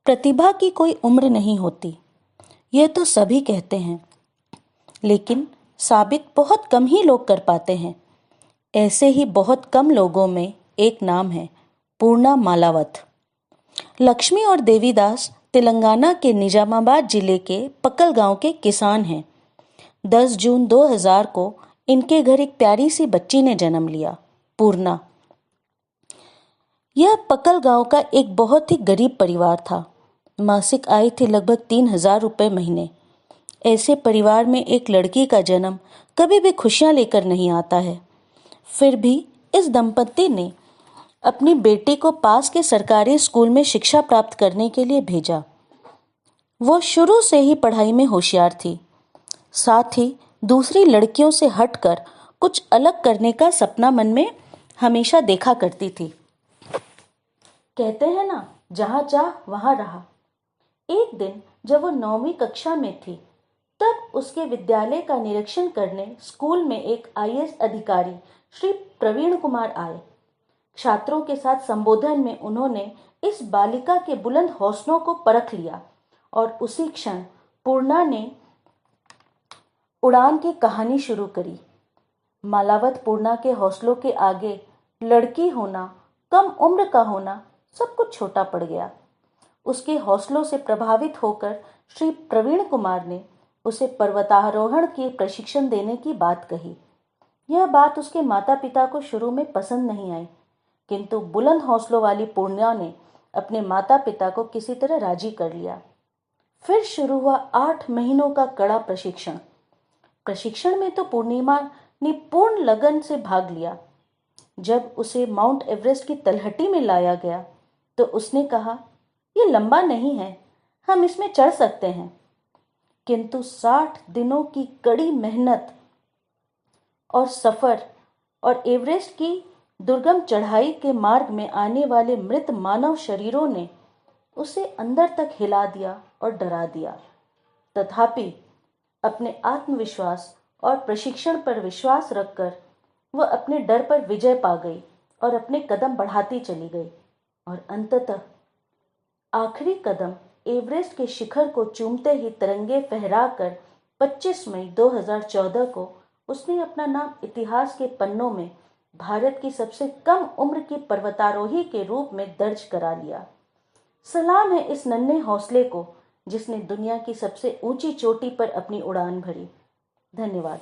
प्रतिभा की कोई उम्र नहीं होती, यह तो सभी कहते हैं, लेकिन साबित बहुत कम ही लोग कर पाते हैं। ऐसे ही बहुत कम लोगों में एक नाम है, पूर्णा मालावत। लक्ष्मी और देवीदास तेलंगाना के निजामाबाद जिले के पक्कल गांव के किसान हैं। 10 जून 2000 को इनके घर एक प्यारी सी बच्ची ने जन्म लिया, पूर्णा। यह पक्कल गांव का एक बहुत ही गरीब परिवार था। मासिक आय थी लगभग 3000 रुपये महीने। ऐसे परिवार में एक लड़की का जन्म कभी भी खुशियां लेकर नहीं आता है। फिर भी इस दंपति ने अपनी बेटी को पास के सरकारी स्कूल में शिक्षा प्राप्त करने के लिए भेजा। वो शुरू से ही पढ़ाई में होशियार थी, साथ ही दूसरी लड़कियों से हटकर कुछ अलग करने का सपना मन में हमेशा देखा करती थी। कहते हैं ना, जहां चाह वहां रहा। एक दिन जब वो 9वीं कक्षा में थी, तब उसके विद्यालय का निरीक्षण करने स्कूल में एक आईएएस अधिकारी श्री प्रवीण कुमार आए। छात्रों के साथ संबोधन में उन्होंने इस बालिका के बुलंद हौसलों को परख लिया और उसी क्षण पूर्णा ने उड़ान की कहानी शुरू करी। मालावत पूर्णा के हौसलों के आगे लड़की होना, कम उम्र का होना, सब कुछ छोटा पड़ गया। उसके हौसलों से प्रभावित होकर श्री प्रवीण कुमार ने उसे पर्वतारोहण के प्रशिक्षण देने की बात कही। यह बात उसके माता पिता को शुरू में पसंद नहीं आई, किंतु बुलंद हौसलों वाली पूर्णा ने अपने माता पिता को किसी तरह राजी कर लिया। फिर शुरू हुआ 8 महीनों का कड़ा प्रशिक्षण। प्रशिक्षण में तो पूर्णिमा ने पूर्ण लगन से भाग लिया। जब उसे माउंट एवरेस्ट की तलहटी में लाया गया तो उसने कहा, ये लंबा नहीं है, हम इसमें चढ़ सकते हैं। किंतु 60 दिनों की कड़ी मेहनत और सफर और एवरेस्ट की दुर्गम चढ़ाई के मार्ग में आने वाले मृत मानव शरीरों ने उसे अंदर तक हिला दिया और डरा दिया। तथापि अपने आत्मविश्वास और प्रशिक्षण पर विश्वास रखकर वह अपने डर पर विजय पा गई और अपने कदम बढ़ाती चली गई और अंततः आखिरी कदम एवरेस्ट के शिखर को चूमते ही तिरंगे फहराकर 25 मई 2014 को उसने अपना नाम इतिहास के पन्नों में भारत की सबसे कम उम्र की पर्वतारोही के रूप में दर्ज करा लिया। सलाम है इस नन्हे हौसले को जिसने दुनिया की सबसे ऊंची चोटी पर अपनी उड़ान भरी। धन्यवाद।